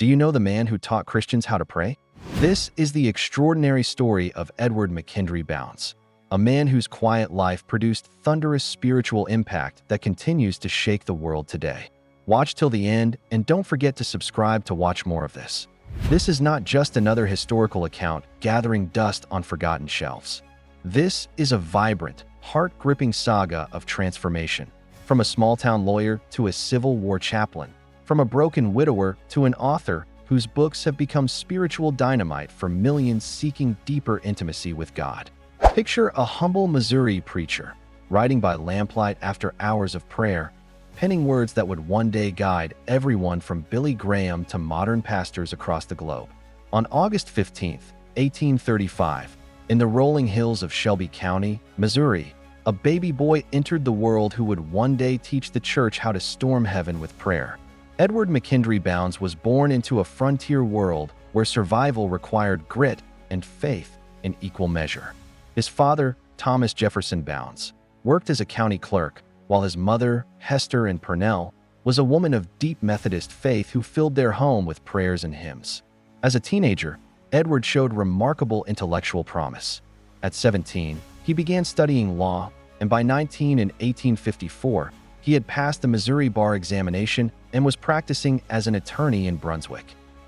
Do you know the man who taught Christians how to pray? This is the extraordinary story of Edward McKendry Bounds, a man whose quiet life produced thunderous spiritual impact that continues to shake the world today. Watch till the end, and don't forget to subscribe to watch more of this. This is not just another historical account gathering dust on forgotten shelves. This is a vibrant, heart-gripping saga of transformation, from a small-town lawyer to a Civil War chaplain, from a broken widower to an author whose books have become spiritual dynamite for millions seeking deeper intimacy with God. Picture a humble Missouri preacher, writing by lamplight after hours of prayer, penning words that would one day guide everyone from Billy Graham to modern pastors across the globe. On August 15, 1835, in the rolling hills of Shelby County, Missouri, a baby boy entered the world who would one day teach the church how to storm heaven with prayer. Edward McKendry Bounds was born into a frontier world where survival required grit and faith in equal measure. His father, Thomas Jefferson Bounds, worked as a county clerk, while his mother, Hester and Purnell, was a woman of deep Methodist faith who filled their home with prayers and hymns. As a teenager, Edward showed remarkable intellectual promise. At 17, he began studying law, and by 19 in 1854, he had passed the Missouri bar examination and was practicing as an attorney in Brunswick.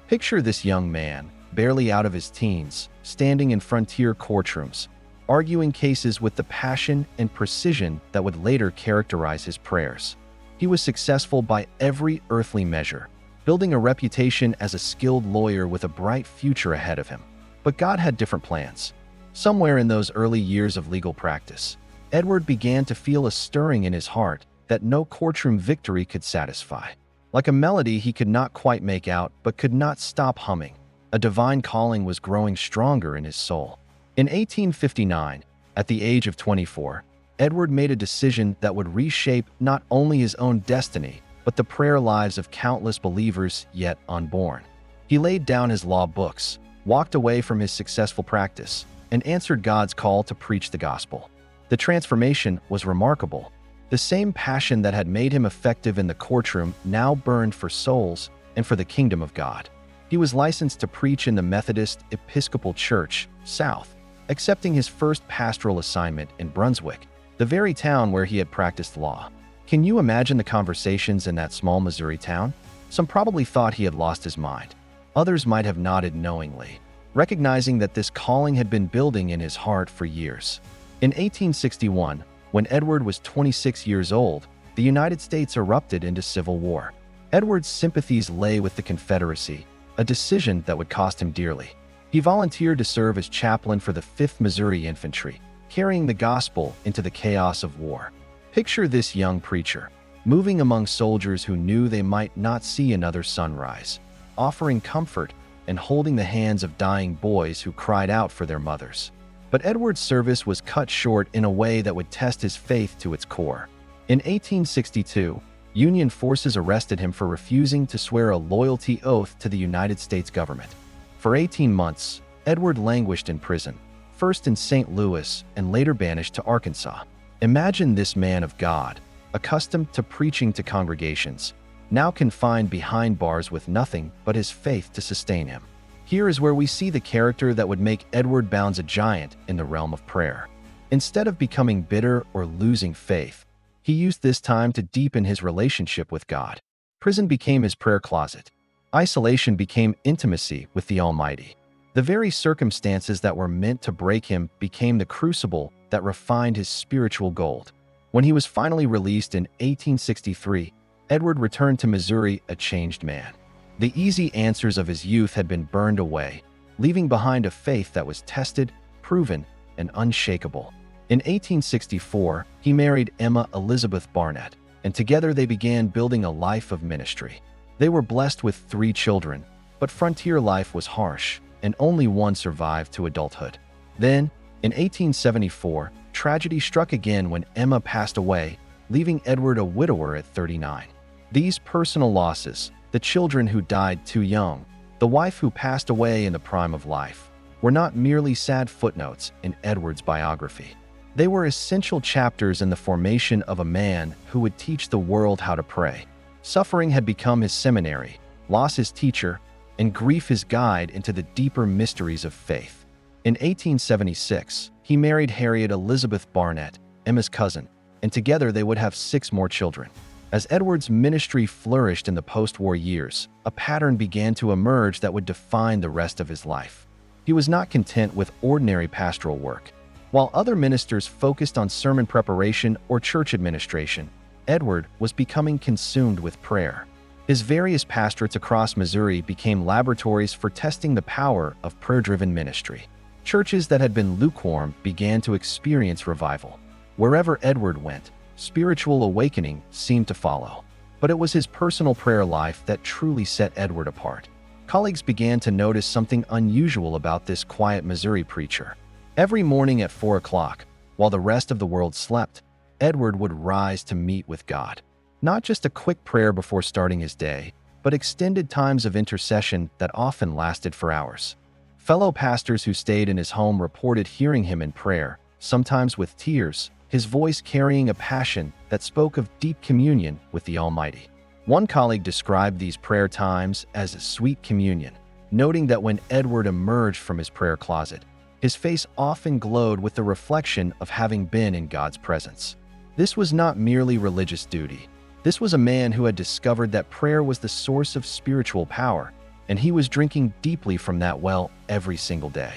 Picture this young man, barely out of his teens, standing in frontier courtrooms, arguing cases with the passion and precision that would later characterize his prayers. He was successful by every earthly measure, building a reputation as a skilled lawyer with a bright future ahead of him. But God had different plans. Somewhere in those early years of legal practice, Edward began to feel a stirring in his heart that no courtroom victory could satisfy. Like a melody he could not quite make out but could not stop humming, a divine calling was growing stronger in his soul. In 1859, at the age of 24, Edward made a decision that would reshape not only his own destiny, but the prayer lives of countless believers yet unborn. He laid down his law books, walked away from his successful practice, and answered God's call to preach the gospel. The transformation was remarkable. The same passion that had made him effective in the courtroom now burned for souls and for the kingdom of God. He was licensed to preach in the Methodist Episcopal Church, South, accepting his first pastoral assignment in Brunswick, the very town where he had practiced law. Can you imagine the conversations in that small Missouri town? Some probably thought he had lost his mind. Others might have nodded knowingly, recognizing that this calling had been building in his heart for years. In 1861, when Edward was 26 years old, the United States erupted into civil war. Edward's sympathies lay with the Confederacy, a decision that would cost him dearly. He volunteered to serve as chaplain for the 5th Missouri Infantry, carrying the gospel into the chaos of war. Picture this young preacher, moving among soldiers who knew they might not see another sunrise, offering comfort and holding the hands of dying boys who cried out for their mothers. But Edward's service was cut short in a way that would test his faith to its core. In 1862, Union forces arrested him for refusing to swear a loyalty oath to the United States government. For 18 months, Edward languished in prison, first in St. Louis and later banished to Arkansas. Imagine this man of God, accustomed to preaching to congregations, now confined behind bars with nothing but his faith to sustain him. Here is where we see the character that would make Edward Bounds a giant in the realm of prayer. Instead of becoming bitter or losing faith, he used this time to deepen his relationship with God. Prison became his prayer closet. Isolation became intimacy with the Almighty. The very circumstances that were meant to break him became the crucible that refined his spiritual gold. When he was finally released in 1863, Edward returned to Missouri a changed man. The easy answers of his youth had been burned away, leaving behind a faith that was tested, proven, and unshakable. In 1864, he married Emma Elizabeth Barnett, and together they began building a life of ministry. They were blessed with 3 children, but frontier life was harsh, and only one survived to adulthood. Then, in 1874, tragedy struck again when Emma passed away, leaving Edward a widower at 39. These personal losses, the children who died too young, the wife who passed away in the prime of life, were not merely sad footnotes in Edward's biography. They were essential chapters in the formation of a man who would teach the world how to pray. Suffering had become his seminary, loss his teacher, and grief his guide into the deeper mysteries of faith. In 1876, he married Harriet Elizabeth Barnett, Emma's cousin, and together they would have 6 more children. As Edward's ministry flourished in the post-war years, a pattern began to emerge that would define the rest of his life. He was not content with ordinary pastoral work. While other ministers focused on sermon preparation or church administration, Edward was becoming consumed with prayer. His various pastorates across Missouri became laboratories for testing the power of prayer-driven ministry. Churches that had been lukewarm began to experience revival. Wherever Edward went, spiritual awakening seemed to follow. But it was his personal prayer life that truly set Edward apart. Colleagues began to notice something unusual about this quiet Missouri preacher. Every morning at 4 o'clock, while the rest of the world slept, Edward would rise to meet with God. Not just a quick prayer before starting his day, but extended times of intercession that often lasted for hours. Fellow pastors who stayed in his home reported hearing him in prayer, sometimes with tears, his voice carrying a passion that spoke of deep communion with the Almighty. One colleague described these prayer times as a sweet communion, noting that when Edward emerged from his prayer closet, his face often glowed with the reflection of having been in God's presence. This was not merely religious duty. This was a man who had discovered that prayer was the source of spiritual power, and he was drinking deeply from that well every single day.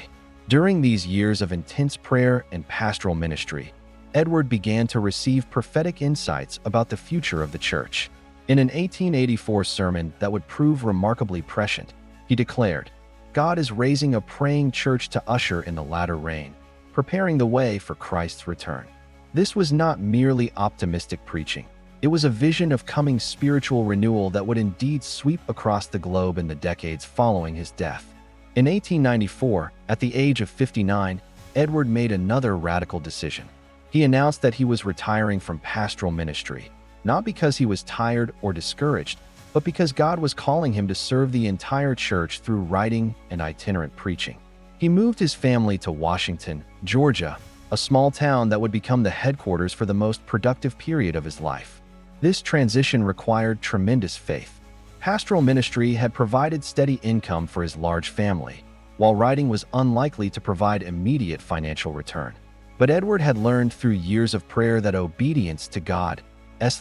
During these years of intense prayer and pastoral ministry, Edward began to receive prophetic insights about the future of the church. In an 1884 sermon that would prove remarkably prescient, he declared, "God is raising a praying church to usher in the latter rain, preparing the way for Christ's return." This was not merely optimistic preaching. It was a vision of coming spiritual renewal that would indeed sweep across the globe in the decades following his death. In 1894, at the age of 59, Edward made another radical decision. He announced that he was retiring from pastoral ministry, not because he was tired or discouraged, but because God was calling him to serve the entire church through writing and itinerant preaching. He moved his family to Washington, Georgia, a small town that would become the headquarters for the most productive period of his life. This transition required tremendous faith. Pastoral ministry had provided steady income for his large family, while writing was unlikely to provide immediate financial return. But Edward had learned through years of prayer that obedience to God's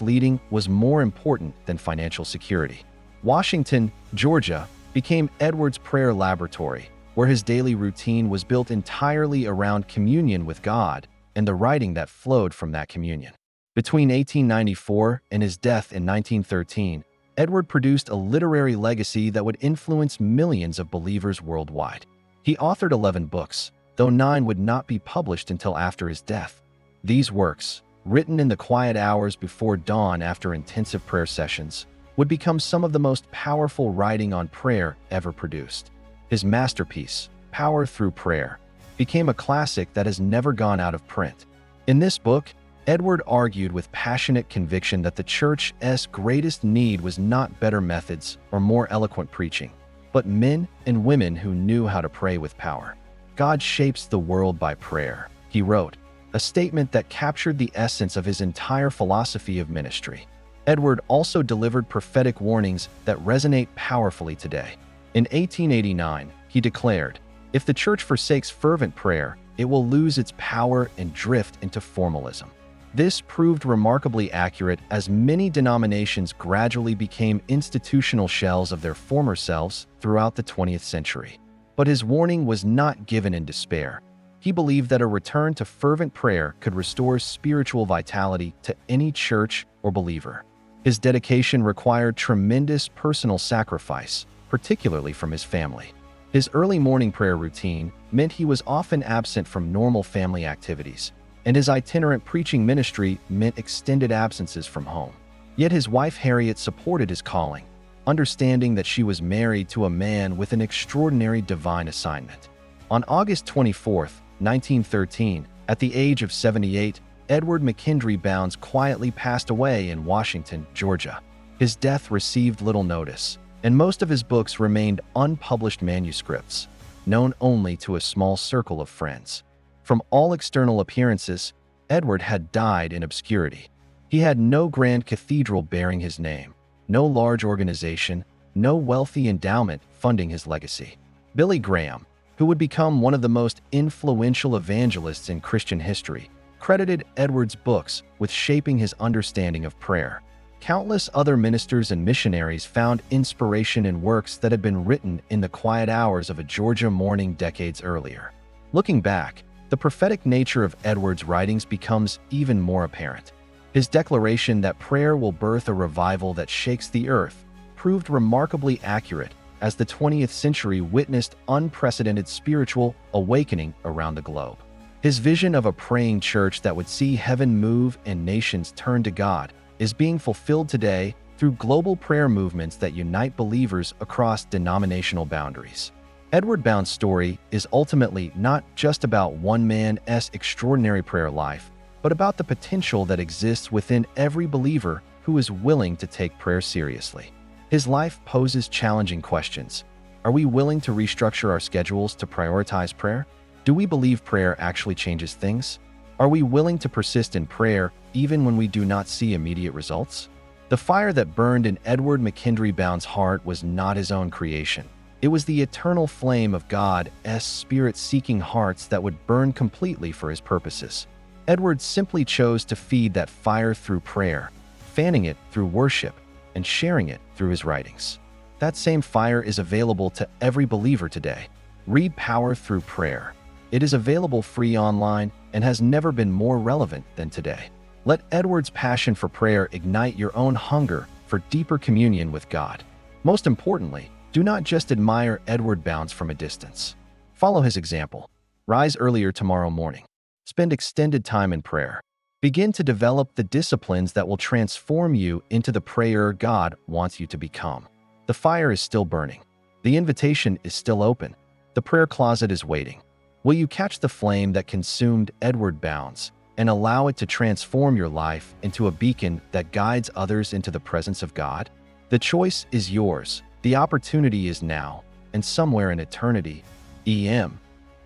leading was more important than financial security. Washington, Georgia, became Edward's prayer laboratory, where his daily routine was built entirely around communion with God and the writing that flowed from that communion. Between 1894 and his death in 1913, Edward produced a literary legacy that would influence millions of believers worldwide. He authored 11 books, though 9 would not be published until after his death. These works, written in the quiet hours before dawn after intensive prayer sessions, would become some of the most powerful writing on prayer ever produced. His masterpiece, Power Through Prayer, became a classic that has never gone out of print. In this book, Edward argued with passionate conviction that the church's greatest need was not better methods or more eloquent preaching, but men and women who knew how to pray with power. "God shapes the world by prayer," he wrote, a statement that captured the essence of his entire philosophy of ministry. Edward also delivered prophetic warnings that resonate powerfully today. In 1889, he declared, "If the church forsakes fervent prayer, it will lose its power and drift into formalism." This proved remarkably accurate as many denominations gradually became institutional shells of their former selves throughout the 20th century. But his warning was not given in despair. He believed that a return to fervent prayer could restore spiritual vitality to any church or believer. His dedication required tremendous personal sacrifice, particularly from his family. His early morning prayer routine meant he was often absent from normal family activities, and his itinerant preaching ministry meant extended absences from home. Yet his wife Harriet supported his calling, understanding that she was married to a man with an extraordinary divine assignment. On August 24, 1913, at the age of 78, Edward McKendry Bounds quietly passed away in Washington, Georgia. His death received little notice, and most of his books remained unpublished manuscripts, known only to a small circle of friends. From all external appearances, Edward had died in obscurity. He had no grand cathedral bearing his name, no large organization, no wealthy endowment funding his legacy. Billy Graham, who would become one of the most influential evangelists in Christian history, credited Edwards' books with shaping his understanding of prayer. Countless other ministers and missionaries found inspiration in works that had been written in the quiet hours of a Georgia morning decades earlier. Looking back, the prophetic nature of Edwards' writings becomes even more apparent. His declaration that prayer will birth a revival that shakes the earth proved remarkably accurate as the 20th century witnessed unprecedented spiritual awakening around the globe. His vision of a praying church that would see heaven move and nations turn to God is being fulfilled today through global prayer movements that unite believers across denominational boundaries. Edward Bound's story is ultimately not just about one man's extraordinary prayer life, but about the potential that exists within every believer who is willing to take prayer seriously. His life poses challenging questions. Are we willing to restructure our schedules to prioritize prayer? Do we believe prayer actually changes things? Are we willing to persist in prayer even when we do not see immediate results? The fire that burned in Edward McKendry Bound's heart was not his own creation. It was the eternal flame of God's Spirit-seeking hearts that would burn completely for his purposes. Edward simply chose to feed that fire through prayer, fanning it through worship, and sharing it through his writings. That same fire is available to every believer today. Read Power Through Prayer. It is available free online and has never been more relevant than today. Let Edward's passion for prayer ignite your own hunger for deeper communion with God. Most importantly, do not just admire Edward Bounds from a distance. Follow his example. Rise earlier tomorrow morning. Spend extended time in prayer. Begin to develop the disciplines that will transform you into the prayer God wants you to become. The fire is still burning. The invitation is still open. The prayer closet is waiting. Will you catch the flame that consumed Edward Bounds and allow it to transform your life into a beacon that guides others into the presence of God? The choice is yours. The opportunity is now, and somewhere in eternity. E.M.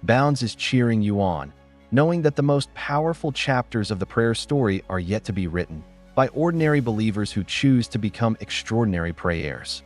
Bounds is cheering you on, knowing that the most powerful chapters of the prayer story are yet to be written by ordinary believers who choose to become extraordinary prayers.